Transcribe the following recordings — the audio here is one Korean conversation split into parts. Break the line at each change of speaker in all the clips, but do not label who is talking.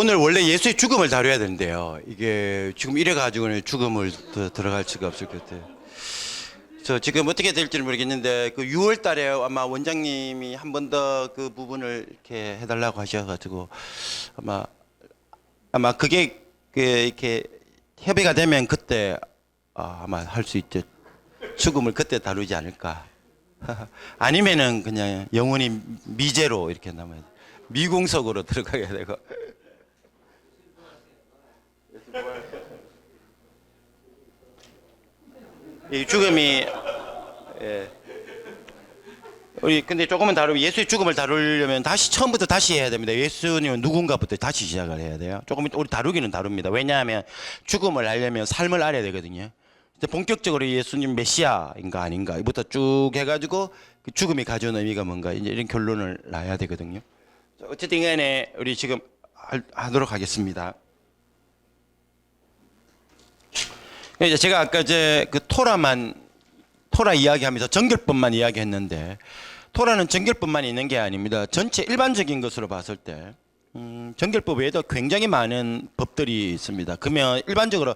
오늘 원래 예수의 죽음을 다뤄야 되는데요. 이게 지금 이래가지고는 죽음을 더 들어갈 수가 없을 것 같아요. 저 지금 어떻게 될지는 모르겠는데 그 6월 달에 아마 원장님이 한 번 더 그 부분을 이렇게 해달라고 하셔가지고 아마 그게 그 이렇게 협의가 되면 그때 아마 할 수 있죠. 죽음을 그때 다루지 않을까. 아니면은 그냥 영원히 미제로 이렇게 남아야 돼. 미궁석으로 들어가야 되고. 이 죽음이 우리 근데 조금은 다루면 예수의 죽음을 다루려면 다시 처음부터 다시 해야 됩니다. 예수님은 누군가부터 다시 시작을 해야 돼요. 조금 우리 다루기는 다룹니다. 왜냐하면 죽음을 알려면 삶을 알아야 되거든요. 본격적으로 예수님 메시아인가 아닌가 이부터 쭉 해가지고 그 죽음이 가져온 의미가 뭔가 이제 이런 결론을 놔야 되거든요. 어쨌든 간에 우리 지금 하도록 하겠습니다. 이제 제가 아까 그 토라 이야기하면서 정결법만 이야기했는데 토라는 정결법만 있는 게 아닙니다. 전체 일반적인 것으로 봤을 때 정결법 외에도 굉장히 많은 법들이 있습니다. 그러면 일반적으로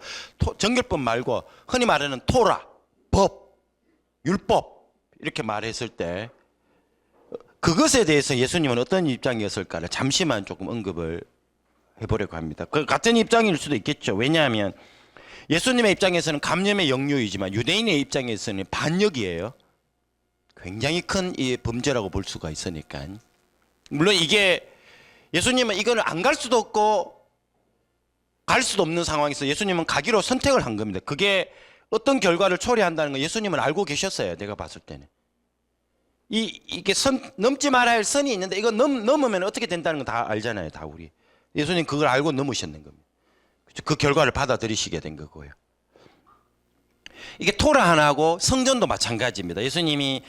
정결법 말고 흔히 말하는 토라, 법, 율법 이렇게 말했을 때 그것에 대해서 예수님은 어떤 입장이었을까를 잠시만 조금 언급을 해보려고 합니다. 그 같은 입장일 수도 있겠죠. 왜냐하면 예수님의 입장에서는 감염의 영유이지만 유대인의 입장에서는 반역이에요. 굉장히 큰 이 범죄라고 볼 수가 있으니까. 물론 이게 예수님은 이거는 안 갈 수도 없고 갈 수도 없는 상황에서 예수님은 가기로 선택을 한 겁니다. 그게 어떤 결과를 초래한다는 거 예수님은 알고 계셨어요. 내가 봤을 때는. 이게 넘지 말아야 할 선이 있는데 이거 넘으면 어떻게 된다는 건 다 알잖아요. 다 우리. 예수님 그걸 알고 넘으셨는 겁니다. 그 결과를 받아들이시게 된 거고요. 이게 토라 하나하고 성전도 마찬가지입니다. 예수님이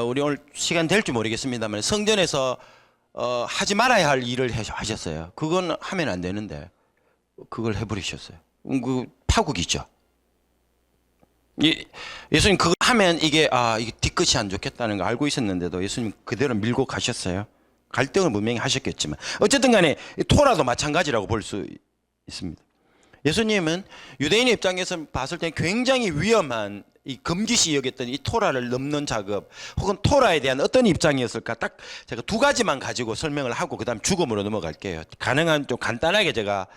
우리 오늘 시간 될지 모르겠습니다만 성전에서 하지 말아야 할 일을 하셨어요. 그건 하면 안 되는데 그걸 해버리셨어요. 그 파국이죠. 예수님 그걸 하면 이게 뒤끝이 안 좋겠다는 거 알고 있었는데도 예수님 그대로 밀고 가셨어요. 갈등을 분명히 하셨겠지만 어쨌든 간에 토라도 마찬가지라고 볼 수 있습니다. 예수님은 유대인의 입장에서 봤을 때 굉장히 위험한 이 금기시 여겼던 이 토라를 넘는 작업 혹은 토라에 대한 어떤 입장이었을까 딱 제가 두 가지만 가지고 설명을 하고 그 다음 죽음으로 넘어갈게요. 가능한 좀 간단하게 제가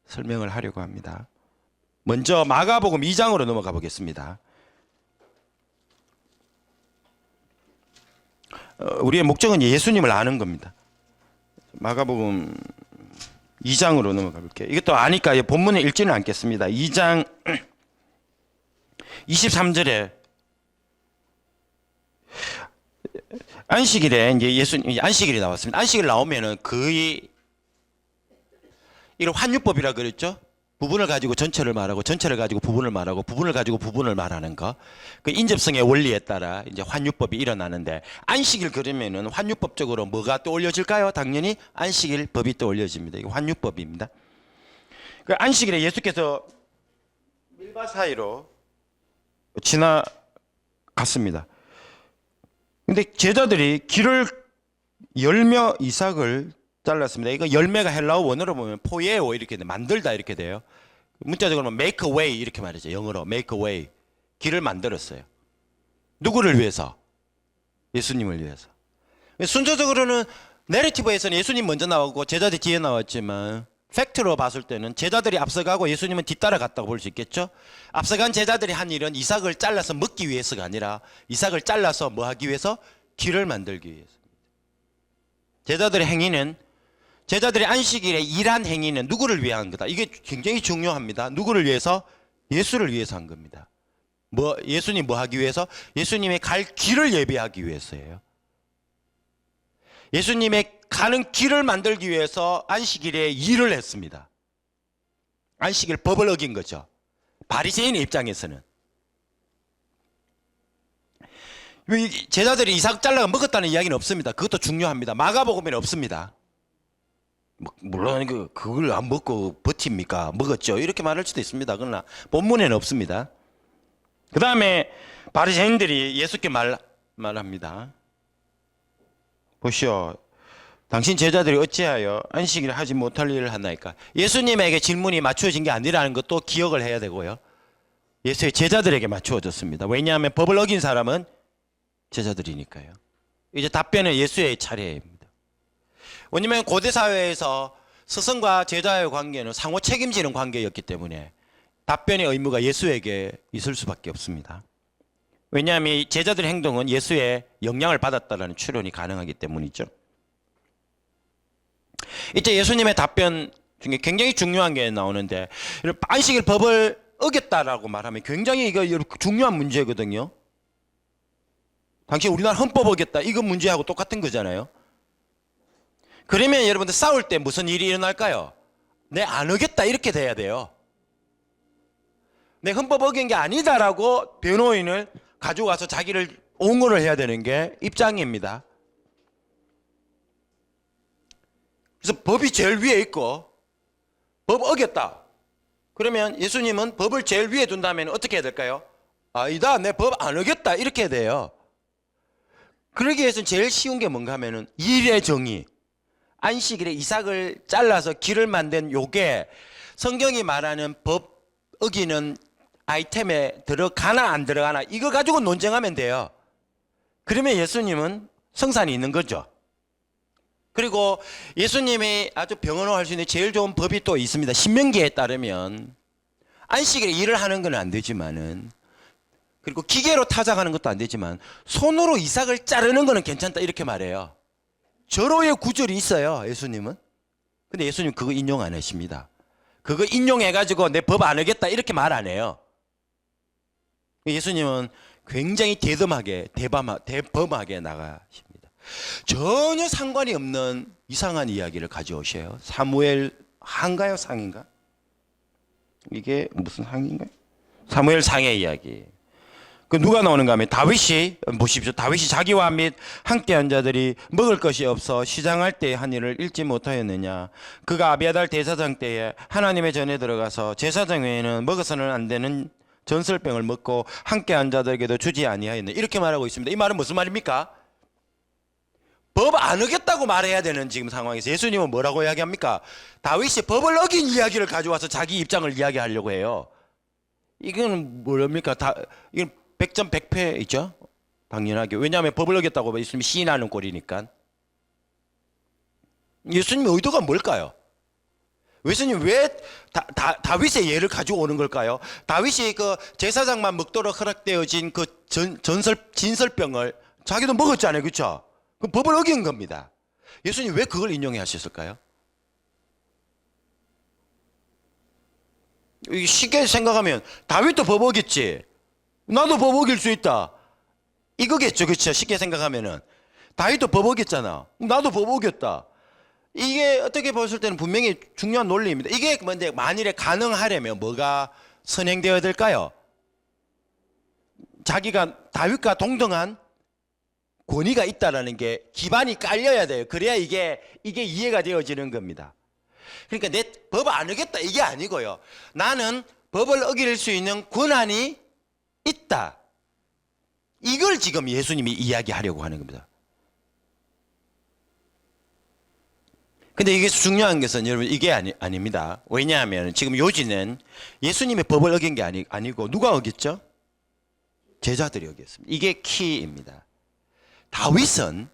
설명을 하려고 합니다. 먼저 마가복음 2장으로 넘어가 보겠습니다. 우리의 목적은 예수님을 아는 겁니다. 마가복음 2장으로 넘어가 볼게요. 이것도 아니까 본문에 읽지는 않겠습니다. 2장 23절에 안식일에 이제 예수님 안식일이 나왔습니다. 안식일 나오면은 거의 이걸 환유법이라 그랬죠. 부분을 가지고 전체를 말하고 전체를 가지고 부분을 말하고 부분을 가지고 부분을 말하는 거. 그 인접성의 원리에 따라 이제 환유법이 일어나는데 안식일 그러면은 환유법적으로 뭐가 떠올려질까요? 당연히 안식일 법이 떠올려집니다. 이게 환유법입니다. 그 안식일에 예수께서 밀바 사이로 지나갔습니다. 근데 제자들이 길을 열며 이삭을 잘랐습니다. 이거 열매가 헬라어 원어로 보면 포예오 이렇게 돼. 만들다 이렇게 돼요. 문자적으로 make a way 이렇게 말이죠. 영어로 make a way. 길을 만들었어요. 누구를 위해서? 예수님을 위해서. 순서적으로는 내러티브에서는 예수님 먼저 나오고 제자들이 뒤에 나왔지만 팩트로 봤을 때는 제자들이 앞서가고 예수님은 뒤따라갔다고 볼 수 있겠죠. 앞서간 제자들이 한 일은 이삭을 잘라서 먹기 위해서가 아니라 이삭을 잘라서 뭐 하기 위해서? 길을 만들기 위해서입니다. 제자들의 행위는 제자들의 안식일에 일한 행위는 누구를 위한 거다. 이게 굉장히 중요합니다. 누구를 위해서? 예수를 위해서 한 겁니다. 예수님 뭐 하기 위해서? 예수님의 갈 길을 예비하기 위해서예요. 예수님의 가는 길을 만들기 위해서 안식일에 일을 했습니다. 안식일 법을 어긴 거죠. 바리새인의 입장에서는. 제자들이 이삭 잘라가 먹었다는 이야기는 없습니다. 그것도 중요합니다. 마가복음에는 없습니다. 물론 그걸 안 먹고 버팁니까? 먹었죠. 이렇게 말할 수도 있습니다. 그러나 본문에는 없습니다. 그 다음에 바리새인들이 예수께 말합니다. 보시오. 당신 제자들이 어찌하여 안식일에 하지 못할 일을 하나이까? 예수님에게 질문이 맞추어진 게 아니라는 것도 기억을 해야 되고요. 예수의 제자들에게 맞추어졌습니다. 왜냐하면 법을 어긴 사람은 제자들이니까요. 이제 답변은 예수의 차례입니다. 왜냐하면 고대 사회에서 스승과 제자의 관계는 상호 책임지는 관계였기 때문에 답변의 의무가 예수에게 있을 수밖에 없습니다. 왜냐하면 이 제자들의 행동은 예수의 영향을 받았다는 추론이 가능하기 때문이죠. 이때 예수님의 답변 중에 굉장히 중요한 게 나오는데, 안식일 법을 어겼다라고 말하면 굉장히 이거 중요한 문제거든요. 당시 우리나라 헌법 어겼다, 이거 문제하고 똑같은 거잖아요. 그러면 여러분들 싸울 때 무슨 일이 일어날까요? 내 안 어겼다 이렇게 돼야 돼요. 내 헌법 어긴 게 아니다라고 변호인을 가져가서 자기를 옹호를 해야 되는 게 입장입니다. 그래서 법이 제일 위에 있고 법 어겼다. 그러면 예수님은 법을 제일 위에 둔다면 어떻게 해야 될까요? 아니다, 내 법 안 어겼다 이렇게 해야 돼요. 그러기 위해서는 제일 쉬운 게 뭔가 하면은 일의 정의, 안식일에 이삭을 잘라서 길을 만든 요게 성경이 말하는 법 어기는 아이템에 들어가나 안 들어가나 이거 가지고 논쟁하면 돼요. 그러면 예수님은 성산이 있는 거죠. 그리고 예수님이 아주 병언호할 수 있는 제일 좋은 법이 또 있습니다. 신명기에 따르면 안식일에 일을 하는 건 안 되지만은, 그리고 기계로 타작하는 것도 안 되지만 손으로 이삭을 자르는 거는 괜찮다 이렇게 말해요. 절호의 구절이 있어요, 예수님은. 근데 예수님 그거 인용 안 하십니다. 그거 인용해가지고 내 법 안 하겠다 이렇게 말 안 해요. 예수님은 굉장히 대범하게 나가십니다. 전혀 상관이 없는 이상한 이야기를 가져오셔요. 사무엘 하인가요, 상인가? 이게 무슨 상인가요? 사무엘 상의 이야기. 그 누가 나오는가 하면 다윗이, 보십시오. 다윗이 자기와 및 함께한 자들이 먹을 것이 없어 시장할 때 한 일을 잊지 못하였느냐. 그가 아비아달 대사장 때에 하나님의 전에 들어가서 제사장 외에는 먹어서는 안 되는 전설병을 먹고 함께한 자들에게도 주지 아니하였네. 이렇게 말하고 있습니다. 이 말은 무슨 말입니까? 법 안 어겼다고 말해야 되는 지금 상황에서 예수님은 뭐라고 이야기합니까? 다윗이 법을 어긴 이야기를 가져와서 자기 입장을 이야기하려고 해요. 이건 뭡니까? 이건 백전백패이죠. 당연하게. 왜냐하면 법을 어겼다고 예수님이 시인하는 꼴이니까. 예수님의 의도가 뭘까요? 예수님 왜 다윗의 예를 가지고 오는 걸까요? 다윗이 그 제사장만 먹도록 허락되어진 그 진설병을 자기도 먹었잖아요, 그렇죠? 그 법을 어긴 겁니다. 예수님 왜 그걸 인용해 하셨을까요? 쉽게 생각하면 다윗도 법 어겼지, 나도 법 어길 수 있다, 이거겠죠, 그렇죠? 쉽게 생각하면은 다윗도 법 어겼잖아, 나도 법 어겼다. 이게 어떻게 봤을 때는 분명히 중요한 논리입니다. 이게 뭔데, 만일에 가능하려면 뭐가 선행되어야 될까요? 자기가 다윗과 동등한 권위가 있다라는 게 기반이 깔려야 돼요. 그래야 이게 이해가 되어지는 겁니다. 그러니까 내 법 안 어겼다 이게 아니고요. 나는 법을 어길 수 있는 권한이 있다. 이걸 지금 예수님이 이야기하려고 하는 겁니다. 근데 이게 중요한 것은 여러분 이게 아닙니다. 왜냐하면 지금 요지는 예수님의 법을 어긴 게 아니고 누가 어겼죠? 제자들이 어겼습니다. 이게 키입니다. 다윗은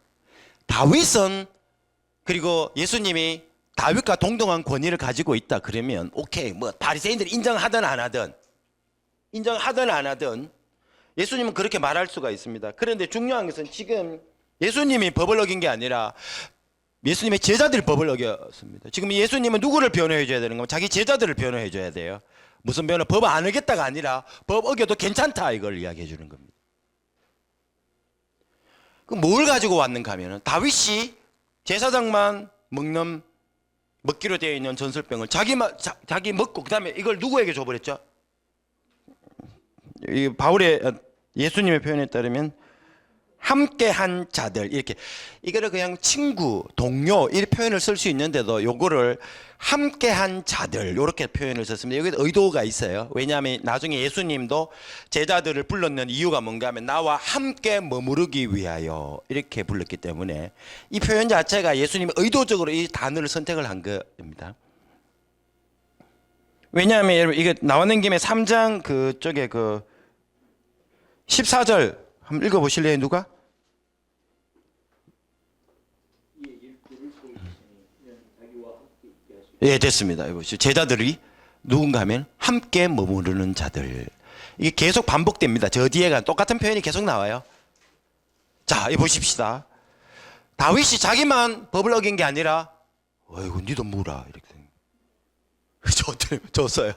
그리고 예수님이 다윗과 동등한 권위를 가지고 있다 그러면 오케이, 뭐 바리새인들이 인정하든 안 하든 예수님은 그렇게 말할 수가 있습니다. 그런데 중요한 것은 지금 예수님이 법을 어긴 게 아니라 예수님의 제자들이 법을 어겼습니다. 지금 예수님은 누구를 변호해 줘야 되는 겁니까? 자기 제자들을 변호해 줘야 돼요. 무슨 변호? 법 안 어겼다가 아니라 법 어겨도 괜찮다 이걸 이야기해 주는 겁니다. 그럼 뭘 가지고 왔는가 하면은 다윗이 제사장만 먹기로 되어 있는 전설병을 자기 먹고 그다음에 이걸 누구에게 줘버렸죠? 이 바울의 예수님의 표현에 따르면 함께한 자들, 이렇게 이거를 그냥 친구, 동료 이 표현을 쓸 수 있는데도 요거를 함께한 자들 이렇게 표현을 썼습니다. 여기 의도가 있어요. 왜냐하면 나중에 예수님도 제자들을 불렀는 이유가 뭔가 하면 나와 함께 머무르기 위하여 이렇게 불렀기 때문에 이 표현 자체가 예수님이 의도적으로 이 단어를 선택을 한 겁니다. 왜냐하면 여러분 이게 나오는 김에 3장 그쪽에 그 14절 한번 읽어보실래요? 누가? 예, 됐습니다. 제자들이 누군가 하면 함께 머무르는 자들. 이게 계속 반복됩니다. 저 뒤에가 똑같은 표현이 계속 나와요. 자, 이 보십시다. 다윗이 자기만 법을 어긴 게 아니라 어이구 니도 물어 이렇게 줬어요.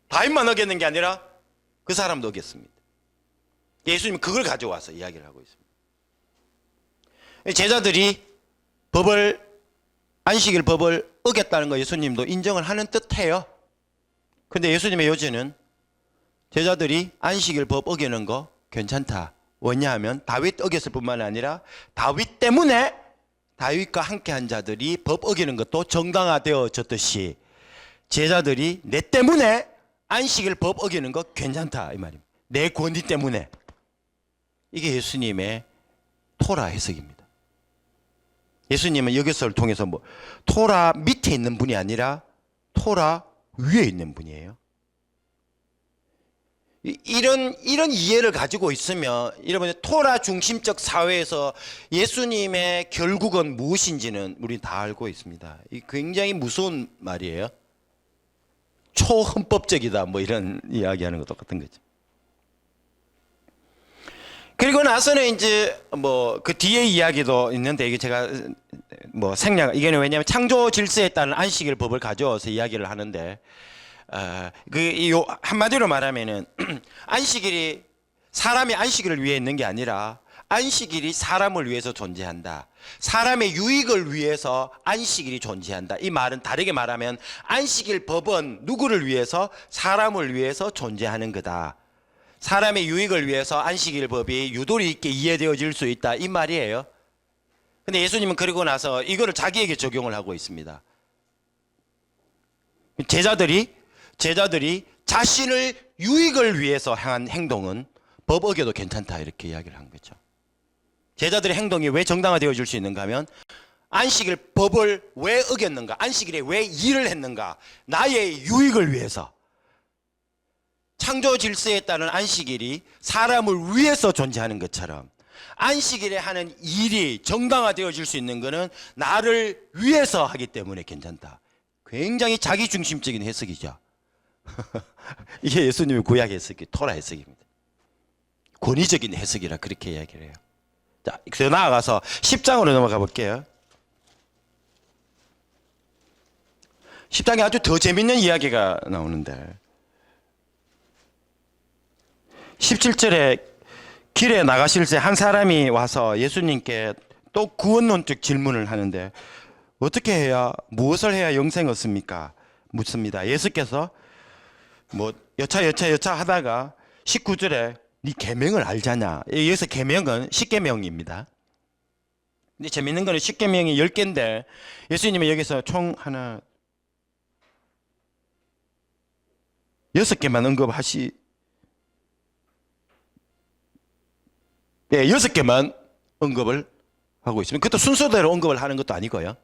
다윗만 어겼는 게 아니라 그 사람도 어겼습니다. 예수님은 그걸 가져와서 이야기를 하고 있습니다. 제자들이 안식일 법을 어겼다는 거 예수님도 인정을 하는 듯해요. 근데 예수님의 요지는 제자들이 안식일 법 어기는 거 괜찮다. 왜냐하면 다윗 어겼을 뿐만 아니라 다윗 때문에 다윗과 함께한 자들이 법 어기는 것도 정당화되어졌듯이 제자들이 내 때문에 안식일 법 어기는 거 괜찮다 이 말입니다. 내 권위 때문에. 이게 예수님의 토라 해석입니다. 예수님은 여기서를 통해서 토라 밑에 있는 분이 아니라 토라 위에 있는 분이에요. 이런 이해를 가지고 있으면 여러분 토라 중심적 사회에서 예수님의 결국은 무엇인지는 우리 다 알고 있습니다. 이 굉장히 무서운 말이에요. 초헌법적이다 이런 이야기하는 것 똑같은 거죠. 그리고 나서는 이제 그 뒤에 이야기도 있는데 이게 제가 이게는 왜냐하면 창조 질서에 따른 안식일 법을 가져와서 이야기를 하는데 한마디로 말하면은 안식일이 사람이 안식일을 위해 있는 게 아니라 안식일이 사람을 위해서 존재한다. 사람의 유익을 위해서 안식일이 존재한다. 이 말은 다르게 말하면 안식일 법은 누구를 위해서? 사람을 위해서 존재하는 거다. 사람의 유익을 위해서 안식일 법이 유도리 있게 이해되어질 수 있다. 이 말이에요. 근데 예수님은 그러고 나서 이거를 자기에게 적용을 하고 있습니다. 제자들이 자신을 유익을 위해서 행한 행동은 법 어겨도 괜찮다 이렇게 이야기를 한 거죠. 제자들의 행동이 왜 정당화되어질 수 있는가 하면 안식일 법을 왜 어겼는가, 안식일에 왜 일을 했는가, 나의 유익을 위해서. 창조 질서에 따른 안식일이 사람을 위해서 존재하는 것처럼 안식일에 하는 일이 정당화되어질 수 있는 것은 나를 위해서 하기 때문에 괜찮다. 굉장히 자기중심적인 해석이죠. 이게 예수님의 구약 해석이 토라 해석입니다. 권위적인 해석이라 그렇게 이야기를 해요. 자, 더 나아가서 10장으로 넘어가 볼게요. 10장에 아주 더 재밌는 이야기가 나오는데 17절에 길에 나가실 때 한 사람이 와서 예수님께 또 구원론적 질문을 하는데 어떻게 해야 무엇을 해야 영생 얻습니까? 묻습니다. 예수께서 여차 하다가 19절에 네 계명을 알자냐. 여기서 계명은 10계명입니다. 근데 재밌는 거는 10계명이 10개인데 예수님은 여기서 총 6개만 언급하시. 네, 6개만 언급을 하고 있습니다. 그것도 순서대로 언급을 하는 것도 아니고요.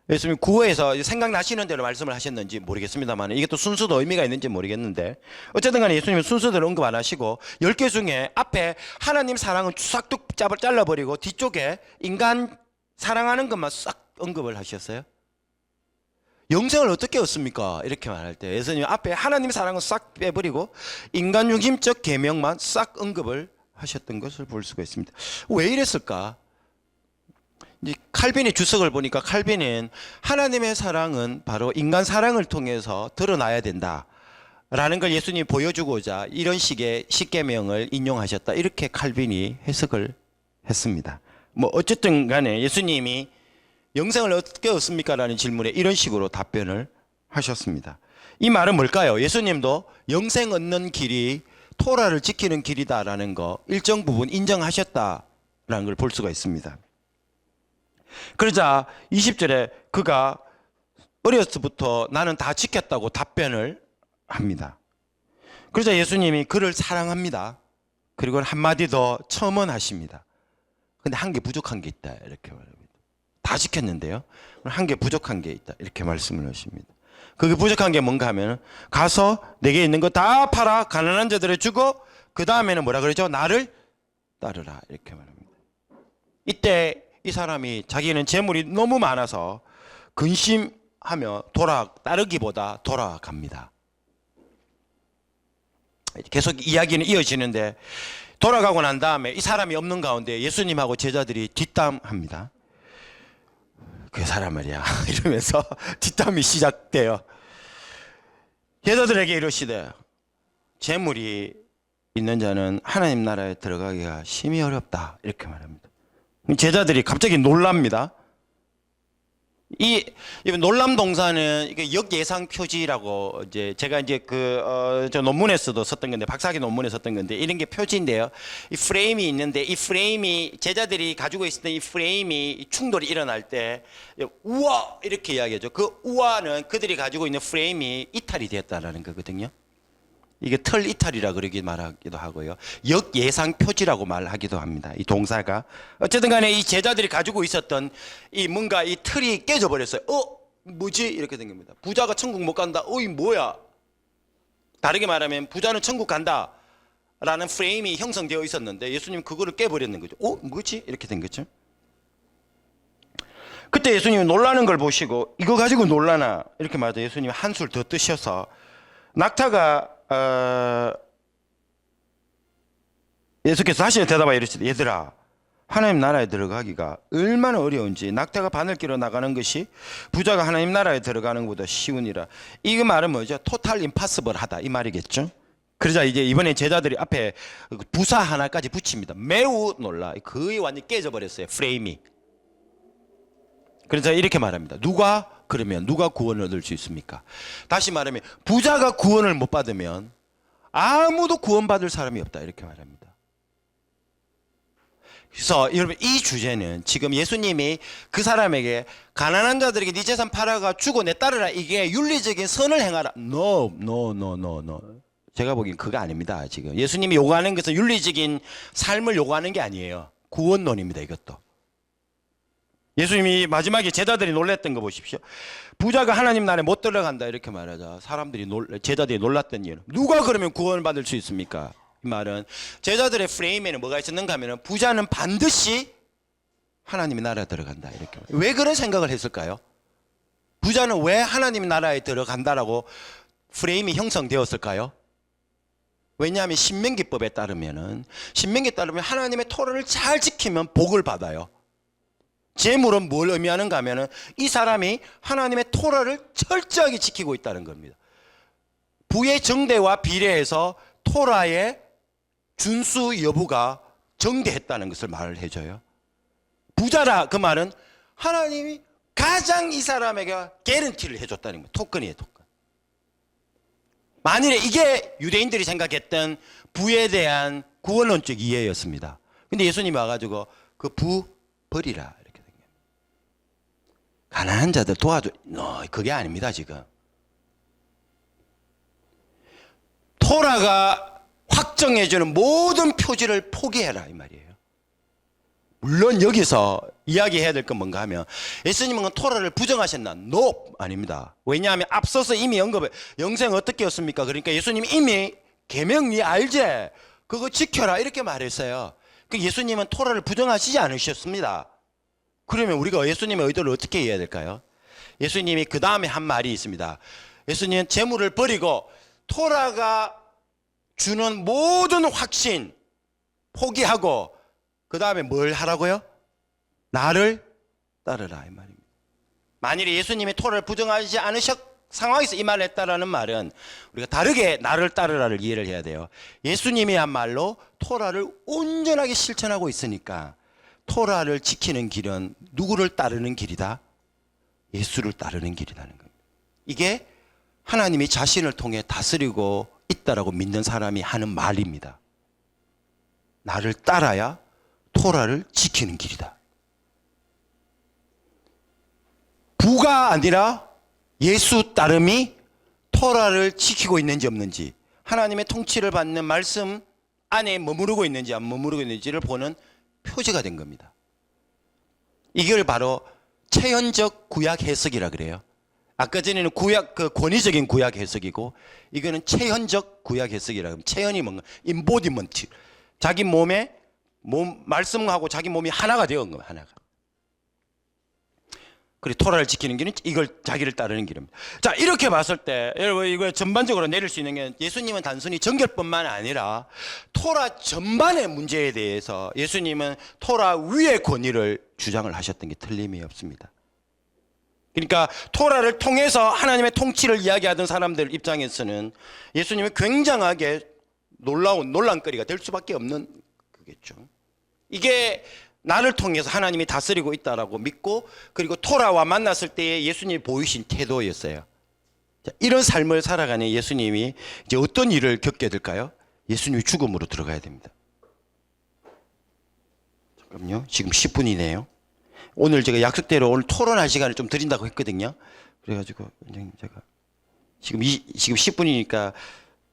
예수님 구호에서 생각나시는 대로 말씀을 하셨는지 모르겠습니다만 이게 또 순서도 의미가 있는지 모르겠는데 어쨌든 간에 예수님은 순서대로 언급 안 하시고 10개 중에 앞에 하나님 사랑은 싹둑 잘라버리고 뒤쪽에 인간 사랑하는 것만 싹 언급을 하셨어요. 영생을 어떻게 얻습니까? 이렇게 말할 때 예수님 앞에 하나님 사랑은 싹 빼버리고 인간 중심적 계명만 싹 언급을 하셨던 것을 볼 수가 있습니다. 왜 이랬을까? 이제 칼빈의 주석을 보니까 칼빈은 하나님의 사랑은 바로 인간 사랑을 통해서 드러나야 된다라는 걸 예수님이 보여주고자 이런 식의 십계명을 인용하셨다. 이렇게 칼빈이 해석을 했습니다. 어쨌든 간에 예수님이 영생을 어떻게 얻습니까? 라는 질문에 이런 식으로 답변을 하셨습니다. 이 말은 뭘까요? 예수님도 영생 얻는 길이 토라를 지키는 길이다라는 거 일정 부분 인정하셨다라는 걸 볼 수가 있습니다. 그러자 20절에 그가 어렸을 때부터 나는 다 지켰다고 답변을 합니다. 그러자 예수님이 그를 사랑합니다. 그리고 한마디 더 첨언하십니다. 근데 한 개 부족한 게 있다 이렇게 말합니다. 다 지켰는데요, 한 개 부족한 게 있다 이렇게 말씀을 하십니다. 그게 부족한 게 뭔가 하면 가서 내게 있는 거 다 팔아 가난한 자들에 주고 그 다음에는 뭐라 그러죠? 나를 따르라 이렇게 말합니다. 이때 이 사람이 자기는 재물이 너무 많아서 근심하며 따르기보다 돌아갑니다. 계속 이야기는 이어지는데 돌아가고 난 다음에 이 사람이 없는 가운데 예수님하고 제자들이 뒷담합니다. 그 사람 말이야 이러면서 뒷담이 시작돼요. 제자들에게 이르시되 재물이 있는 자는 하나님 나라에 들어가기가 심히 어렵다 이렇게 말합니다. 제자들이 갑자기 놀랍니다. 이 놀람 동사는 이게 역예상 표지라고 이제 제가 이제 저 논문에서도 썼던 건데, 박사학위 논문에 썼던 건데, 이런 게 표지인데요. 이 프레임이 있는데 이 프레임이 제자들이 가지고 있었던 이 프레임이 충돌이 일어날 때 우와 이렇게 이야기하죠. 그 우와는 그들이 가지고 있는 프레임이 이탈이 되었다라는 거거든요. 이게 털 이탈이라 그러기 말하기도 하고요. 역예상 표지라고 말하기도 합니다. 이 동사가. 어쨌든 간에 이 제자들이 가지고 있었던 이 뭔가 이 틀이 깨져버렸어요. 뭐지? 이렇게 된 겁니다. 부자가 천국 못 간다. 이 뭐야? 다르게 말하면 부자는 천국 간다 라는 프레임이 형성되어 있었는데 예수님 그거를 깨버렸는 거죠. 뭐지? 이렇게 된 거죠. 그때 예수님이 놀라는 걸 보시고 이거 가지고 놀라나? 이렇게 말하자 예수님이 한술 더 뜨셔서 낙타가 예수께서 다시 대답하여 이르시되 얘들아 하나님 나라에 들어가기가 얼마나 어려운지 낙타가 바늘길로 나가는 것이 부자가 하나님 나라에 들어가는 것보다 쉬우니라. 이 말은 뭐죠? 토탈 임파서블 하다 이 말이겠죠. 그러자 이제 이번에 제자들이 앞에 부사 하나까지 붙입니다. 매우 놀라. 거의 완전히 깨져버렸어요 프레임이. 그래서 이렇게 말합니다. 그러면 누가 구원을 얻을 수 있습니까? 다시 말하면 부자가 구원을 못 받으면 아무도 구원받을 사람이 없다 이렇게 말합니다. 그래서 여러분 이 주제는 지금 예수님이 그 사람에게 가난한 자들에게 네 재산 팔아가 주고 내 따르라 이게 윤리적인 선을 행하라. No. 제가 보기엔 그거 아닙니다. 지금 예수님이 요구하는 것은 윤리적인 삶을 요구하는 게 아니에요. 구원론입니다. 이것도. 예수님이 마지막에 제자들이 놀랐던 거 보십시오. 부자가 하나님 나라에 못 들어간다 이렇게 말하자 제자들이 놀랐던 이유는 누가 그러면 구원을 받을 수 있습니까? 이 말은 제자들의 프레임에는 뭐가 있었는가 하면 부자는 반드시 하나님의 나라에 들어간다 이렇게. 왜 그런 생각을 했을까요? 부자는 왜 하나님 나라에 들어간다라고 프레임이 형성되었을까요? 왜냐하면 신명기법에 따르면 하나님의 토론을 잘 지키면 복을 받아요. 재물은 뭘 의미하는가 하면은 이 사람이 하나님의 토라를 철저하게 지키고 있다는 겁니다. 부의 정대와 비례해서 토라의 준수 여부가 정대했다는 것을 말을 해줘요. 부자라 그 말은 하나님이 가장 이 사람에게 개런티를 해줬다는 거예요. 토큰이에요, 토큰. 만일에 이게 유대인들이 생각했던 부에 대한 구원론적 이해였습니다. 근데 예수님이 와가지고 그 부 버리라. 가난한 자들 도와줘. 그게 아닙니다. 지금 토라가 확정해주는 모든 표지를 포기해라 이 말이에요. 물론 여기서 이야기해야 될 건 뭔가 하면 예수님은 토라를 부정하셨나? No, 아닙니다. 왜냐하면 앞서서 이미 영생 어떻게 였습니까? 그러니까 예수님이 이미 계명이 알지? 그거 지켜라 이렇게 말했어요. 그 예수님은 토라를 부정하시지 않으셨습니다. 그러면 우리가 예수님의 의도를 어떻게 이해해야 될까요? 예수님이 그 다음에 한 말이 있습니다. 예수님은 재물을 버리고 토라가 주는 모든 확신 포기하고 그 다음에 뭘 하라고요? 나를 따르라 이 말입니다. 만일에 예수님이 토라를 부정하지 않으셨 상황에서 이 말을 했다라는 말은 우리가 다르게 나를 따르라를 이해를 해야 돼요. 예수님이야말로 토라를 온전하게 실천하고 있으니까 토라를 지키는 길은 누구를 따르는 길이다? 예수를 따르는 길이라는 겁니다. 이게 하나님이 자신을 통해 다스리고 있다. 있다라고 믿는 사람이 하는 말입니다. 나를 따라야 토라를 지키는 길이다. 부가 아니라 예수 따름이 토라를 지키고 있는지 없는지, 하나님의 통치를 받는 말씀 안에 머무르고 있는지 안 머무르고 있는지를 보는 표지가 된 겁니다. 이걸 바로 체현적 구약 해석이라 그래요. 아까 전에는 구약, 권위적인 구약 해석이고, 이거는 체현적 구약 해석이라 그러면, 체현이 뭔가, 임보디먼트. 자기 몸에, 말씀하고 자기 몸이 하나가 되어 온 겁니다, 하나가. 그리고 토라를 지키는 길은 이걸 자기를 따르는 길입니다. 자, 이렇게 봤을 때 여러분 이거 전반적으로 내릴 수 있는 게, 예수님은 단순히 정결뿐만 아니라 토라 전반의 문제에 대해서 예수님은 토라 위의 권위를 주장을 하셨던 게 틀림이 없습니다. 그러니까 토라를 통해서 하나님의 통치를 이야기하던 사람들 입장에서는 예수님은 굉장하게 놀라운 논란거리가 될 수밖에 없는 거겠죠. 이게 나를 통해서 하나님이 다스리고 있다라고 믿고, 그리고 토라와 만났을 때에 예수님이 보이신 태도였어요. 자, 이런 삶을 살아가는 예수님이 이제 어떤 일을 겪게 될까요? 예수님이 죽음으로 들어가야 됩니다. 잠깐만요. 지금 10분이네요. 오늘 제가 약속대로 오늘 토론할 시간을 좀 드린다고 했거든요. 그래가지고 제가 지금 10분이니까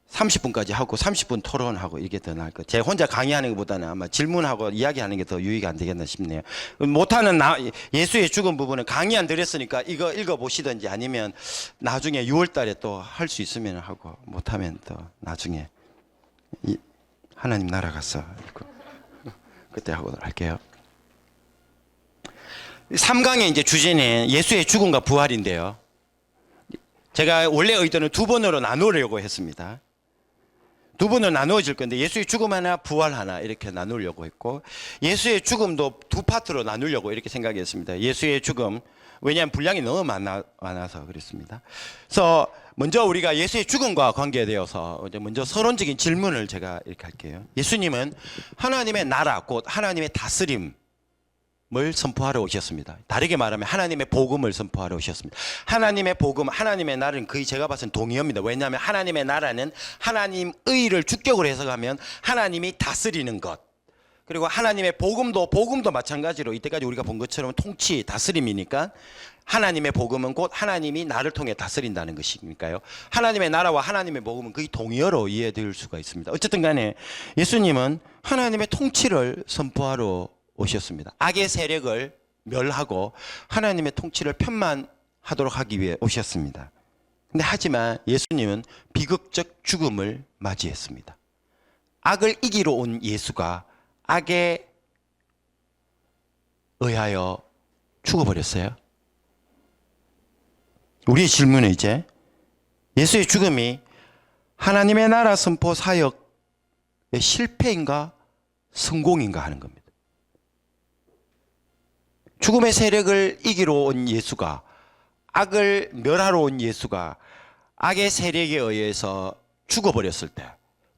30분까지 하고 30분 토론하고 이게 더 나을 것. 제가 혼자 강의하는 것보다는 아마 질문하고 이야기하는 게 더 유의가 안 되겠나 싶네요. 못하는 예수의 죽은 부분은 강의 안 드렸으니까 이거 읽어보시든지, 아니면 나중에 6월 달에 또 할 수 있으면 하고, 못하면 또 나중에 하나님 나라 가서 그때 하고 할게요. 3강의 이제 주제는 예수의 죽음과 부활인데요. 제가 원래 의도는 두 번으로 나누려고 했습니다. 두 번으로 나누어질 건데, 예수의 죽음 하나, 부활 하나 이렇게 나누려고 했고, 예수의 죽음도 두 파트로 나누려고 이렇게 생각했습니다. 예수의 죽음, 왜냐하면 분량이 너무 많아서 그렇습니다. 그래서 먼저 우리가 예수의 죽음과 관계되어서 먼저 서론적인 질문을 제가 이렇게 할게요. 예수님은 하나님의 나라, 곧 하나님의 다스림 을 선포하러 오셨습니다. 다르게 말하면 하나님의 복음을 선포하러 오셨습니다. 하나님의 복음, 하나님의 나라는 거의 제가 봐서는 동의어입니다. 왜냐하면 하나님의 나라는 하나님의를 주격으로 해석하면 하나님이 다스리는 것, 그리고 하나님의 복음도 마찬가지로 이때까지 우리가 본 것처럼 통치, 다스림이니까 하나님의 복음은 곧 하나님이 나를 통해 다스린다는 것이니까요. 하나님의 나라와 하나님의 복음은 거의 동의어로 이해될 수가 있습니다. 어쨌든 간에 예수님은 하나님의 통치를 선포하러 오셨습니다. 악의 세력을 멸하고 하나님의 통치를 편만하도록 하기 위해 오셨습니다. 근데 하지만 예수님은 비극적 죽음을 맞이했습니다. 악을 이기러 온 예수가 악에 의하여 죽어버렸어요. 우리의 질문은 이제 예수의 죽음이 하나님의 나라 선포 사역의 실패인가 성공인가 하는 겁니다. 죽음의 세력을 이기러 온 예수가, 악을 멸하러 온 예수가 악의 세력에 의해서 죽어버렸을 때,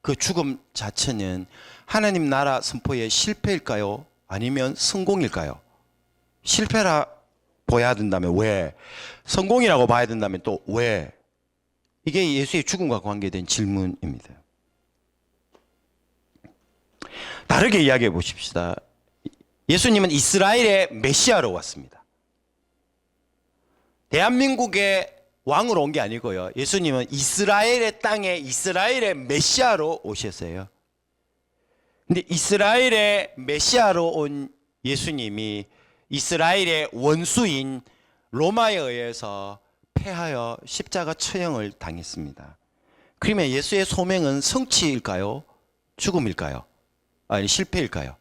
그 죽음 자체는 하나님 나라 선포의 실패일까요? 아니면 성공일까요? 실패라 봐야 된다면 왜? 성공이라고 봐야 된다면 또 왜? 이게 예수의 죽음과 관계된 질문입니다. 다르게 이야기해 보십시다. 예수님은 이스라엘의 메시아로 왔습니다. 대한민국의 왕으로 온 게 아니고요. 예수님은 이스라엘의 땅에 이스라엘의 메시아로 오셨어요. 근데 이스라엘의 메시아로 온 예수님이 이스라엘의 원수인 로마에 의해서 패하여 십자가 처형을 당했습니다. 그러면 예수의 소명은 성취일까요? 죽음일까요? 아니 실패일까요?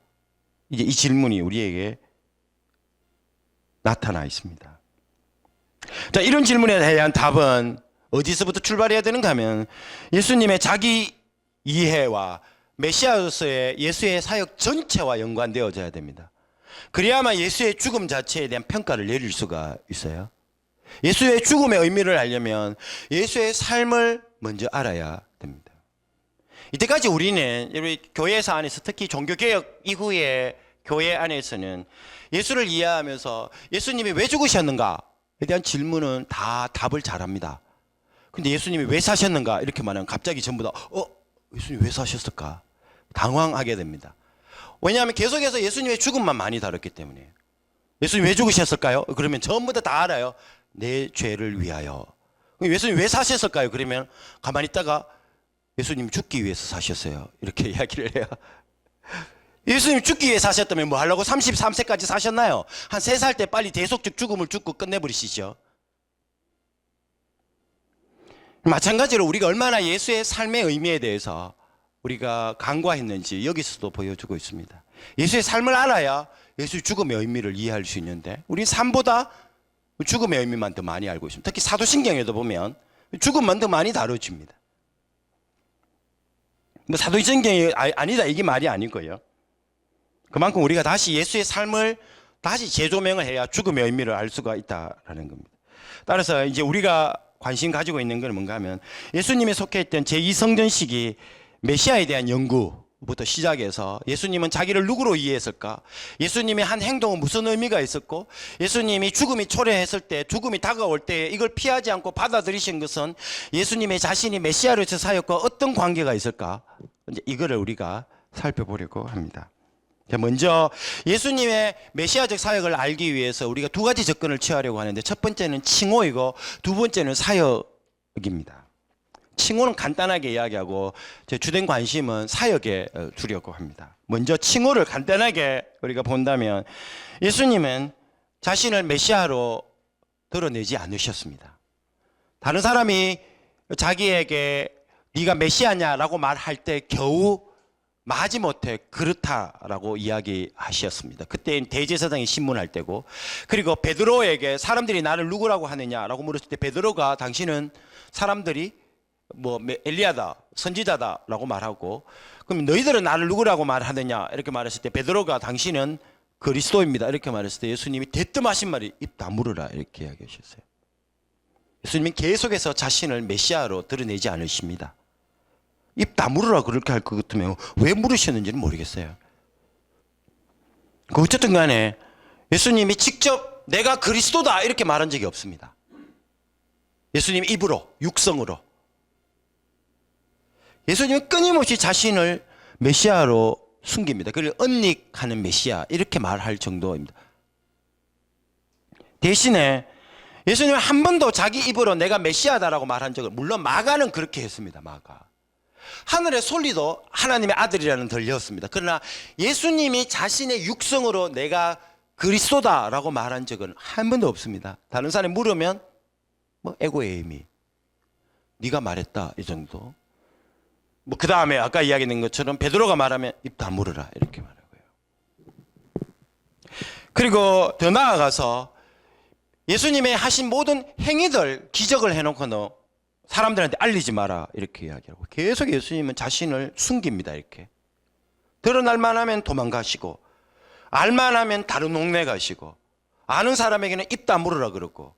이제 이 질문이 우리에게 나타나 있습니다. 자, 이런 질문에 대한 답은 어디서부터 출발해야 되는가 하면 예수님의 자기 이해와 메시아로서의 예수의 사역 전체와 연관되어져야 됩니다. 그래야만 예수의 죽음 자체에 대한 평가를 내릴 수가 있어요. 예수의 죽음의 의미를 알려면 예수의 삶을 먼저 알아야 됩니다. 이때까지 우리는 우리 교회사 안에서 특히 종교개혁 이후에 교회 안에서는 예수를 이해하면서 예수님이 왜 죽으셨는가에 대한 질문은 다 답을 잘합니다. 근데 예수님이 왜 사셨는가 이렇게 말하면 갑자기 전부 다 예수님 왜 사셨을까 당황하게 됩니다. 왜냐하면 계속해서 예수님의 죽음만 많이 다뤘기 때문에. 예수님 왜 죽으셨을까요? 그러면 전부 다 알아요. 내 죄를 위하여. 예수님 왜 사셨을까요? 그러면 가만히 있다가 예수님 죽기 위해서 사셨어요. 이렇게 이야기를 해요. 예수님 죽기 위해 사셨다면 뭐 하려고 33세까지 사셨나요? 한 3살 때 빨리 대속적 죽음을 죽고 끝내버리시죠. 마찬가지로 우리가 얼마나 예수의 삶의 의미에 대해서 우리가 간과했는지 여기서도 보여주고 있습니다. 예수의 삶을 알아야 예수의 죽음의 의미를 이해할 수 있는데 우리 삶보다 죽음의 의미만 더 많이 알고 있습니다. 특히 사도신경에도 보면 죽음만 더 많이 다뤄집니다. 뭐 사도신경이 아니다 이게 말이 아니고요. 그만큼 우리가 다시 예수의 삶을 다시 재조명을 해야 죽음의 의미를 알 수가 있다라는 겁니다. 따라서 이제 우리가 관심 가지고 있는 건 뭔가 하면 예수님이 속해있던 제2성전 시기 메시아에 대한 연구부터 시작해서 예수님은 자기를 누구로 이해했을까? 예수님의 한 행동은 무슨 의미가 있었고 예수님이 죽음이 초래했을 때 죽음이 다가올 때 이걸 피하지 않고 받아들이신 것은 예수님의 자신이 메시아로서 사역과 어떤 관계가 있을까? 이제 이거를 우리가 살펴보려고 합니다. 먼저 예수님의 메시아적 사역을 알기 위해서 우리가 2가지 접근을 취하려고 하는데 첫 번째는 칭호이고 두 번째는 사역입니다. 칭호는 간단하게 이야기하고 제 주된 관심은 사역에 두려고 합니다. 먼저 칭호를 간단하게 우리가 본다면 예수님은 자신을 메시아로 드러내지 않으셨습니다. 다른 사람이 자기에게 네가 메시아냐라고 말할 때 겨우 마지못해 그렇다라고 이야기하셨습니다. 그때는 대제사장이 신문할 때고 그리고 베드로에게 사람들이 나를 누구라고 하느냐라고 물었을 때 베드로가 당신은 사람들이 뭐 엘리야다 선지자다라고 말하고 그럼 너희들은 나를 누구라고 말하느냐 이렇게 말했을 때 베드로가 당신은 그리스도입니다 이렇게 말했을 때 예수님이 대뜸하신 말이 입 다물으라 이렇게 이야기하셨어요. 예수님이 계속해서 자신을 메시아로 드러내지 않으십니다. 입 다물으라 그렇게 할 것 같으면 왜 물으셨는지는 모르겠어요. 어쨌든 간에 예수님이 직접 내가 그리스도다 이렇게 말한 적이 없습니다. 예수님 입으로 육성으로 예수님은 끊임없이 자신을 메시아로 숨깁니다. 그걸 언닉하는 메시아 이렇게 말할 정도입니다. 대신에 예수님은 한 번도 자기 입으로 내가 메시아다라고 말한 적을 물론 마가는 그렇게 했습니다. 마가 하늘의 솔리도 하나님의 아들이라는 들렸습니다. 그러나 예수님이 자신의 육성으로 내가 그리스도다라고 말한 적은 한 번도 없습니다. 다른 사람이 물으면 뭐 에고의 의미 네가 말했다 이 정도. 뭐 그 다음에 아까 이야기된 것처럼 베드로가 말하면 입 다물으라 이렇게 말하고요. 그리고 더 나아가서 예수님의 하신 모든 행위들 기적을 해놓고는 사람들한테 알리지 마라 이렇게 이야기하고 계속 예수님은 자신을 숨깁니다. 이렇게 드러날만 하면 도망가시고 알만하면 다른 동네 가시고 아는 사람에게는 입 다물으라 그러고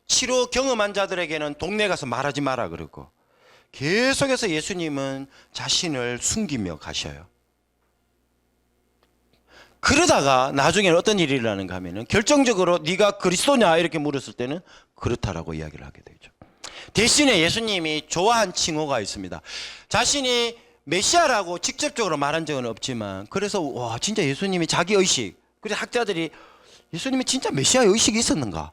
치료 경험한 자들에게는 동네 가서 말하지 마라 그러고 계속해서 예수님은 자신을 숨기며 가셔요. 그러다가 나중에는 어떤 일이 일어나는가 하면은 결정적으로 네가 그리스도냐 이렇게 물었을 때는 그렇다라고 이야기를 하게 되죠. 대신에 예수님이 좋아한 칭호가 있습니다. 자신이 메시아라고 직접적으로 말한 적은 없지만 그래서 와 진짜 예수님이 자기 의식 그래서 학자들이 예수님이 진짜 메시아 의식이 있었는가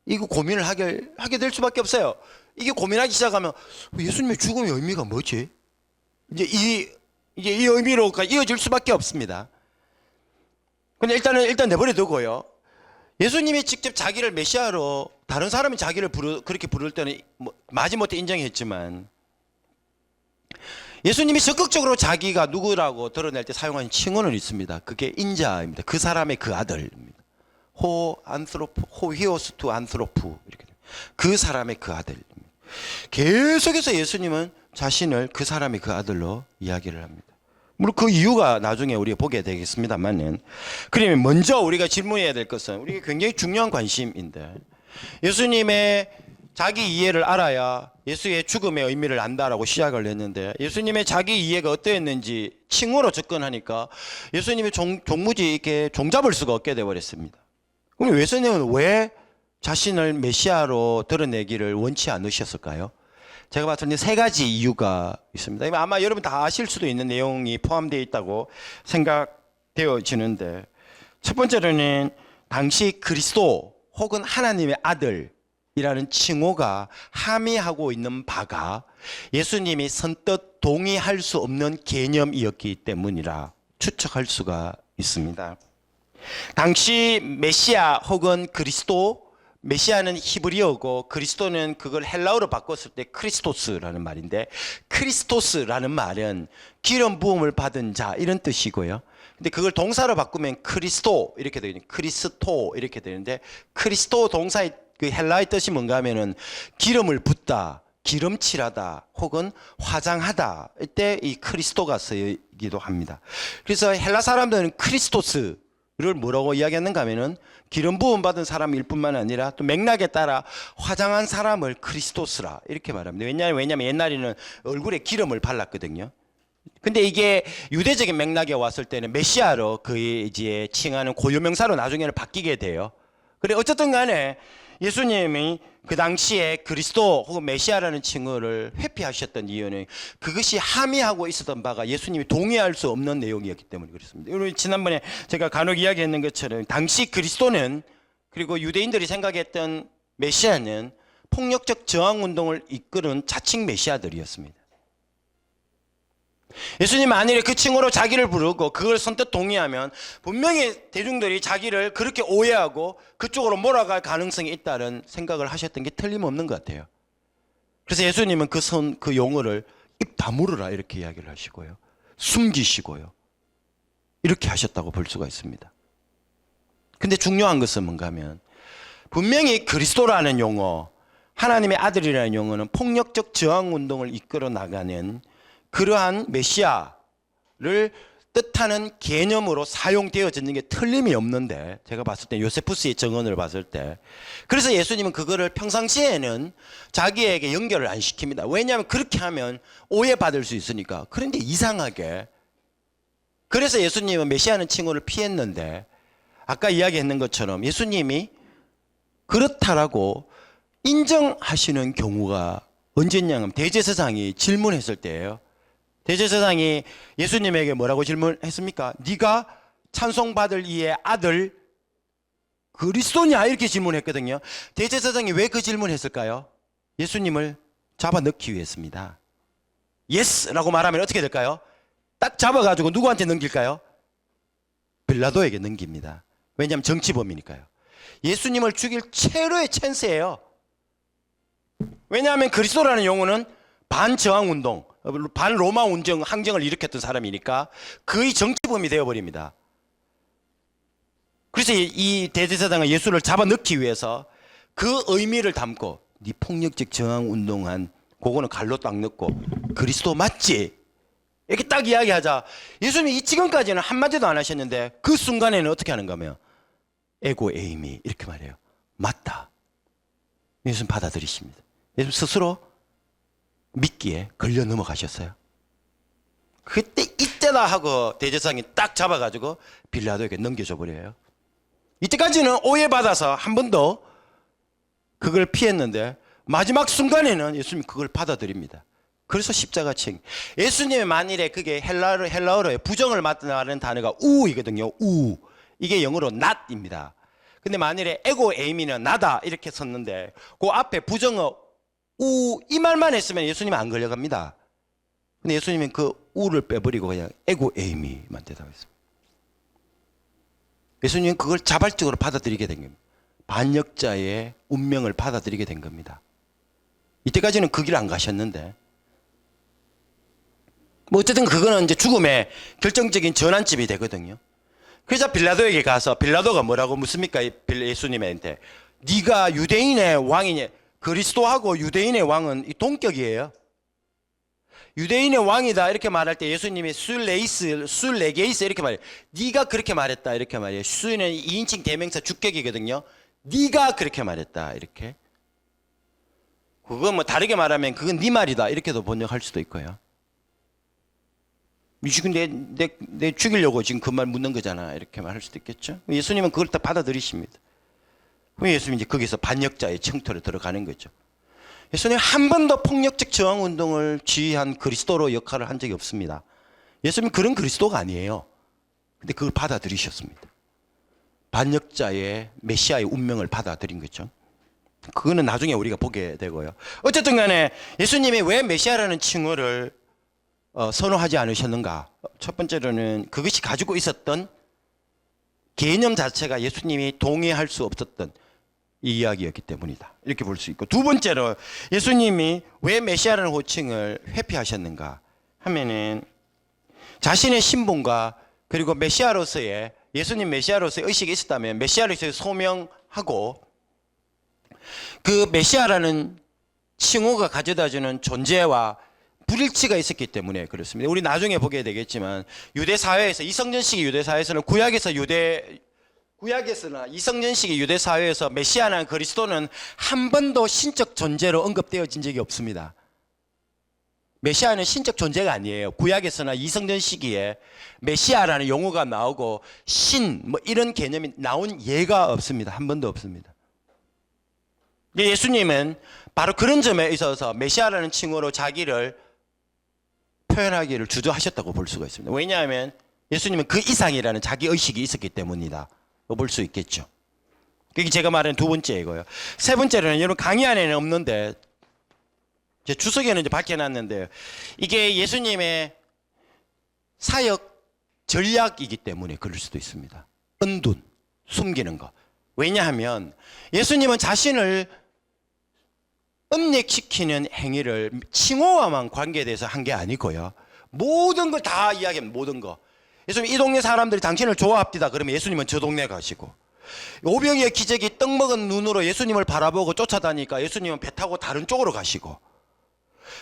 이거 고민을 하게 될 수밖에 없어요. 이게 고민하기 시작하면 예수님의 죽음의 의미가 뭐지? 이제 이 의미로 이어질 수밖에 없습니다. 근데 일단 내버려 두고요. 예수님이 직접 자기를 메시아로 다른 사람이 자기를 그렇게 부를 때는 마지못해 인정했지만 예수님이 적극적으로 자기가 누구라고 드러낼 때 사용하는 칭호는 있습니다. 그게 인자입니다. 그 사람의 그 아들입니다. 호 히오스 투 안스로프 이렇게 그 사람의 그 아들입니다. 계속해서 예수님은 자신을 그 사람의 그 아들로 이야기를 합니다. 물론 그 이유가 나중에 우리가 보게 되겠습니다만은 그러면 먼저 우리가 질문해야 될 것은 우리가 굉장히 중요한 관심인데 예수님의 자기 이해를 알아야 예수의 죽음의 의미를 안다라고 시작을 했는데 예수님의 자기 이해가 어떠했는지 칭호로 접근하니까 예수님이 종무지 이렇게 종잡을 수가 없게 되어버렸습니다. 그럼 예수님은 왜 자신을 메시아로 드러내기를 원치 않으셨을까요? 제가 봤을 때 세 가지 이유가 있습니다. 아마 여러분 다 아실 수도 있는 내용이 포함되어 있다고 생각되어지는데, 첫 번째로는 당시 그리스도 혹은 하나님의 아들이라는 칭호가 함의하고 있는 바가 예수님이 선뜻 동의할 수 없는 개념이었기 때문이라 추측할 수가 있습니다. 당시 메시아 혹은 그리스도, 메시아는 히브리어고 그리스도는 그걸 헬라어로 바꿨을 때 크리스토스라는 말인데, 크리스토스라는 말은 기름 부음을 받은 자 이런 뜻이고요. 근데 그걸 동사로 바꾸면 크리스토 이렇게 되거든요. 크리스토 이렇게 되는데, 크리스토 동사의 그 헬라의 뜻이 뭔가 하면은 기름을 붓다, 기름칠하다 혹은 화장하다, 이때 이 크리스토가 쓰이기도 합니다. 그래서 헬라 사람들은 크리스토스를 뭐라고 이야기하는가 하면은 기름 부음 받은 사람일 뿐만 아니라 또 맥락에 따라 화장한 사람을 크리스토스라 이렇게 말합니다. 왜냐하면 옛날에는 얼굴에 기름을 발랐거든요. 근데 이게 유대적인 맥락에 왔을 때는 메시아로 그의 이제 칭하는 고유명사로 나중에는 바뀌게 돼요. 그래 어쨌든 간에 예수님이 그 당시에 그리스도 혹은 메시아라는 칭호를 회피하셨던 이유는 그것이 함의하고 있었던 바가 예수님이 동의할 수 없는 내용이었기 때문에 그렇습니다. 우리 지난번에 제가 간혹 이야기했는 것처럼 당시 그리스도는, 그리고 유대인들이 생각했던 메시아는 폭력적 저항운동을 이끄는 자칭 메시아들이었습니다. 예수님 만일에 그 칭호로 자기를 부르고 그걸 선뜻 동의하면 분명히 대중들이 자기를 그렇게 오해하고 그쪽으로 몰아갈 가능성이 있다는 생각을 하셨던 게 틀림없는 것 같아요. 그래서 예수님은 그 용어를 입 다물으라 이렇게 이야기를 하시고요, 숨기시고요, 이렇게 하셨다고 볼 수가 있습니다. 근데 중요한 것은 뭔가 하면 분명히 그리스도라는 용어, 하나님의 아들이라는 용어는 폭력적 저항운동을 이끌어 나가는 그러한 메시아를 뜻하는 개념으로 사용되어지는 게 틀림이 없는데, 제가 봤을 때 요세푸스의 정언을 봤을 때, 그래서 예수님은 그거를 평상시에는 자기에게 연결을 안 시킵니다. 왜냐하면 그렇게 하면 오해받을 수 있으니까. 그런데 이상하게, 그래서 예수님은 메시아는 칭호를 피했는데, 아까 이야기했는 것처럼 예수님이 그렇다라고 인정하시는 경우가 언제냐면 대제사장이 질문했을 때예요. 대제사장이 예수님에게 뭐라고 질문했습니까? 네가 찬송받을 이의 아들 그리스도냐 이렇게 질문했거든요. 대제사장이 왜 그 질문했을까요? 예수님을 잡아넣기 위해서입니다. 예스라고 말하면 어떻게 될까요? 딱 잡아가지고 누구한테 넘길까요? 빌라도에게 넘깁니다. 왜냐하면 정치범이니까요. 예수님을 죽일 최고의 찬스예요. 왜냐하면 그리스도라는 용어는 반저항운동, 반로마 항쟁을 일으켰던 사람이니까 거의 정치범이 되어버립니다. 그래서 이 대제사장은 예수를 잡아넣기 위해서 그 의미를 담고, 네 폭력적 저항운동한 그거는 갈로 딱 넣고 그리스도 맞지? 이렇게 딱 이야기하자 예수님이 지금까지는 한마디도 안 하셨는데 그 순간에는 어떻게 하는가 하면 에고 에이미 이렇게 말해요. 맞다. 예수님 받아들이십니다. 예수님 스스로 믿기에 걸려 넘어가셨어요. 그때 이때다 하고 대제사장이 딱 잡아가지고 빌라도에게 넘겨줘 버려요. 이때까지는 오해받아서 한 번도 그걸 피했는데 마지막 순간에는 예수님이 그걸 받아들입니다. 그래서 십자가칭. 예수님이 만일에 그게 헬라어로 부정을 말하는 단어가 우이거든요. 우. 이게 영어로 not입니다. 근데 만일에 에고 에이미는 나다 이렇게 썼는데 그 앞에 부정어 우 이 말만 했으면 예수님은 안 걸려갑니다. 근데 예수님은 그 우를 빼버리고 그냥 에고 에이미만 대답했습니다. 예수님은 그걸 자발적으로 받아들이게 된 겁니다. 반역자의 운명을 받아들이게 된 겁니다. 이때까지는 그 길 안 가셨는데, 뭐 어쨌든 그거는 이제 죽음의 결정적인 전환점이 되거든요. 그래서 빌라도에게 가서 빌라도가 뭐라고 묻습니까? 예수님한테 네가 유대인의 왕이냐? 그리스도하고 유대인의 왕은 동격이에요. 유대인의 왕이다 이렇게 말할 때 예수님이 술레게이스 이렇게 말해요. 네가 그렇게 말했다 이렇게 말해요. 수는 2인칭 대명사 주격이거든요. 네가 그렇게 말했다 이렇게. 그건 뭐 다르게 말하면 그건 네 말이다 이렇게도 번역할 수도 있고요. 지금 내 죽이려고 지금 그 말 묻는 거잖아 이렇게 말할 수도 있겠죠. 예수님은 그걸 다 받아들이십니다. 예수님이 이제 거기서 반역자의 청토로 들어가는 거죠. 예수님 한 번도 폭력적 저항 운동을 지휘한 그리스도로 역할을 한 적이 없습니다. 예수님 그런 그리스도가 아니에요. 근데 그걸 받아들이셨습니다. 반역자의 메시아의 운명을 받아들인 거죠. 그거는 나중에 우리가 보게 되고요. 어쨌든 간에 예수님이 왜 메시아라는 칭호를 선호하지 않으셨는가? 첫 번째로는 그것이 가지고 있었던 개념 자체가 예수님이 동의할 수 없었던 이 이야기였기 때문이다. 이렇게 볼 수 있고, 두 번째로 예수님이 왜 메시아라는 호칭을 회피하셨는가 하면은 자신의 신분과 그리고 메시아로서의 예수님 메시아로서의 의식이 있었다면 메시아로서의 소명하고 그 메시아라는 칭호가 가져다주는 존재와 불일치가 있었기 때문에 그렇습니다. 우리 나중에 보게 되겠지만 유대 사회에서 이성전식의 유대 사회에서는 구약에서나 이성전식의 유대 사회에서 메시아나 그리스도는 한 번도 신적 존재로 언급되어진 적이 없습니다. 메시아는 신적 존재가 아니에요. 구약에서나 이성전 시기에 메시아라는 용어가 나오고 신 뭐 이런 개념이 나온 예가 없습니다. 한 번도 없습니다. 예수님은 바로 그런 점에 있어서 메시아라는 칭호로 자기를 표현하기를 주저하셨다고 볼 수가 있습니다. 왜냐하면 예수님은 그 이상이라는 자기 의식이 있었기 때문이다. 볼 수 있겠죠. 그게 제가 말한 두 번째 이거예요. 세 번째로는 여러분 강의 안에는 없는데 제 주석에는 이제 밝혀놨는데 이게 예수님의 사역 전략이기 때문에 그럴 수도 있습니다. 은둔, 숨기는 거. 왜냐하면 예수님은 자신을 음닉시키는 행위를 칭호와만 관계돼서 한 게 아니고요. 모든 걸 다 이야기합니다. 모든 거. 예수님 이 동네 사람들이 당신을 좋아합디다. 그러면 예수님은 저 동네 가시고 오병이의 기적이 떡 먹은 눈으로 예수님을 바라보고 쫓아다니까 예수님은 배 타고 다른 쪽으로 가시고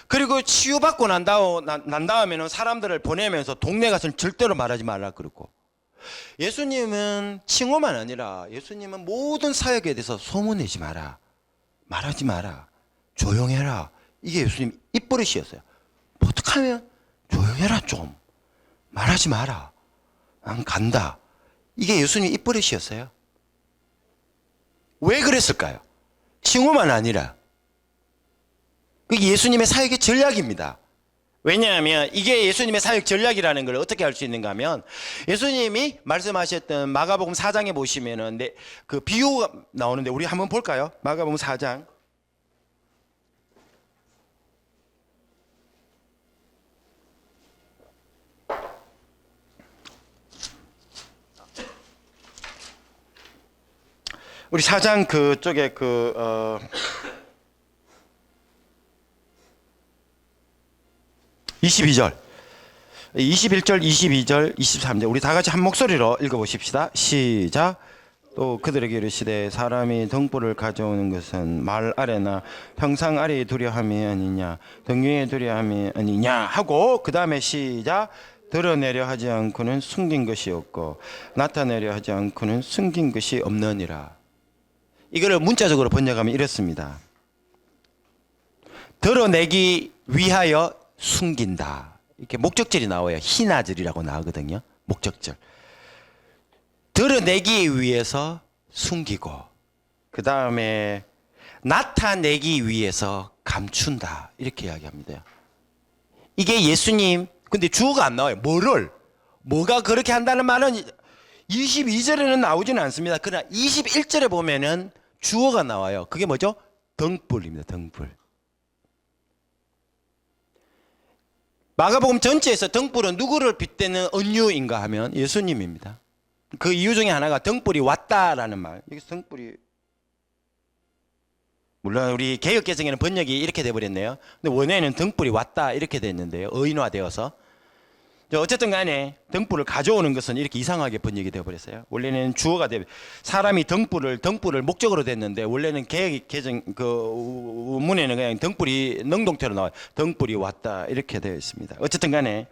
그리고 치유받고 난 다음에는 사람들을 보내면서 동네 가서는 절대로 말하지 말라 그러고 예수님은 칭호만 아니라 예수님은 모든 사역에 대해서 소문내지 마라. 말하지 마라. 조용해라. 이게 예수님 입버릇이었어요. 어떻게 하면 조용해라 좀. 말하지 마라. 난 간다. 이게 예수님 입버릇이었어요. 왜 그랬을까요? 칭호만 아니라 그게 예수님의 사역의 전략입니다. 왜냐하면 이게 예수님의 사역 전략이라는 걸 어떻게 알 수 있는가 하면 예수님이 말씀하셨던 마가복음 4장에 보시면은 그 비유가 나오는데 우리 한번 볼까요? 마가복음 4장. 우리 4장 그쪽에 22절, 21절, 22절, 23절 우리 다 같이 한 목소리로 읽어보십시다. 시작. 또 그들에게 이르시되 사람이 등불을 가져오는 것은 말 아래나 평상 아래에 두려함이 아니냐 등 위에 두려함이 아니냐 하고 그 다음에 시작. 드러내려 하지 않고는 숨긴 것이 없고 나타내려 하지 않고는 숨긴 것이 없느니라. 이거를 문자적으로 번역하면 이렇습니다. 드러내기 위하여 숨긴다. 이렇게 목적절이 나와요. 희나절이라고 나오거든요. 목적절. 드러내기 위해서 숨기고 그 다음에 나타내기 위해서 감춘다. 이렇게 이야기합니다. 이게 예수님 근데 주어가 안 나와요. 뭐가 그렇게 한다는 말은 22절에는 나오지는 않습니다. 그러나 21절에 보면은 주어가 나와요. 그게 뭐죠? 등불입니다. 등불. 마가복음 전체에서 등불은 누구를 빗대는 은유인가 하면 예수님입니다. 그 이유 중에 하나가 등불이 왔다라는 말. 여기서 등불이 물론 우리 개역개정에는 번역이 이렇게 돼버렸네요. 근데 원어에는 등불이 왔다 이렇게 됐는데요. 어인화되어서. 어쨌든 간에 등불을 가져오는 것은 이렇게 이상하게 번역이 되어버렸어요. 원래는 주어가 되고 사람이 등불을 목적으로 됐는데 원래는 개정 그 문에는 그냥 등불이 능동태로 나와요. 등불이 왔다 이렇게 되어 있습니다. 어쨌든 간에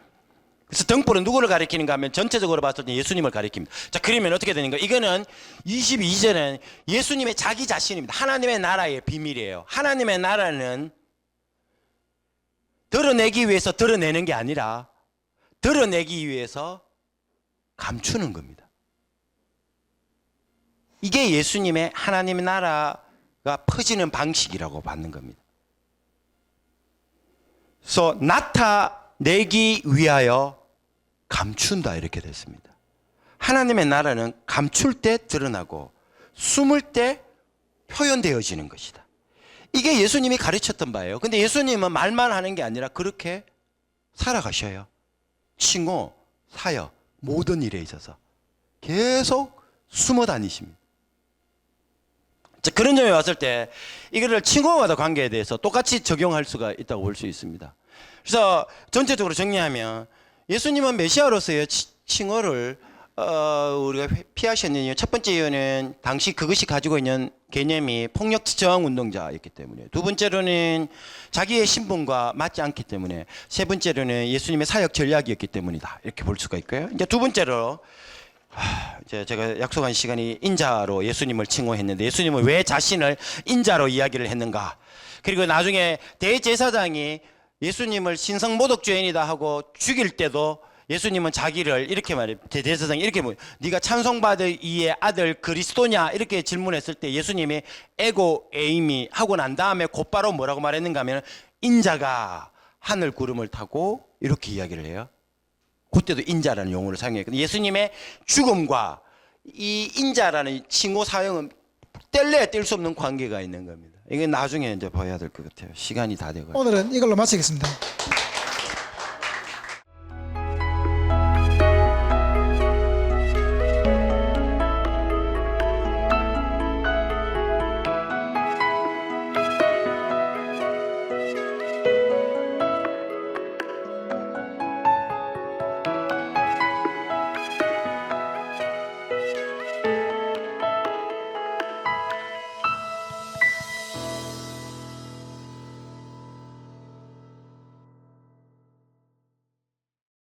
그래서 등불은 누구를 가리키는가 하면 전체적으로 봤을 때 예수님을 가리킵니다. 자, 그러면 어떻게 되는가? 이거는 22절은 예수님의 자기 자신입니다. 하나님의 나라의 비밀이에요. 하나님의 나라는 드러내기 위해서 드러내는 게 아니라 드러내기 위해서 감추는 겁니다. 이게 예수님의 하나님의 나라가 퍼지는 방식이라고 받는 겁니다. 그래서 나타내기 위하여 감춘다 이렇게 됐습니다. 하나님의 나라는 감출 때 드러나고 숨을 때 표현되어지는 것이다. 이게 예수님이 가르쳤던 바예요. 근데 예수님은 말만 하는 게 아니라 그렇게 살아가셔요. 칭호, 사역, 모든 일에 있어서 계속 숨어 다니십니다. 그런 점에 왔을 때 이거를 칭호와의 관계에 대해서 똑같이 적용할 수가 있다고 볼 수 있습니다. 그래서 전체적으로 정리하면 예수님은 메시아로서의 칭호를 우리가 피하셨는 이유, 첫 번째 이유는 당시 그것이 가지고 있는 개념이 폭력 저항 운동자였기 때문에, 두 번째로는 자기의 신분과 맞지 않기 때문에, 세 번째로는 예수님의 사역 전략이었기 때문이다 이렇게 볼 수가 있고요. 이제 두 번째로 이제 제가 약속한 시간이 인자로 예수님을 칭호했는데 예수님은 왜 자신을 인자로 이야기를 했는가? 그리고 나중에 대제사장이 예수님을 신성모독죄인이다 하고 죽일 때도 예수님은 자기를 이렇게 말해요. 대제사장이 이렇게 뭐 네가 찬송받을 이의 아들 그리스도냐 이렇게 질문했을 때 예수님이 에고 에이미 하고 난 다음에 곧바로 뭐라고 말했는가 하면 인자가 하늘 구름을 타고 이렇게 이야기를 해요. 그때도 인자라는 용어를 사용했거든요. 예수님의 죽음과 이 인자라는 칭호 사용은 뗄래야 뗄 수 없는 관계가 있는 겁니다. 이게 나중에 이제 봐야 될 것 같아요. 시간이 다 되고.
오늘은 이걸로 마치겠습니다.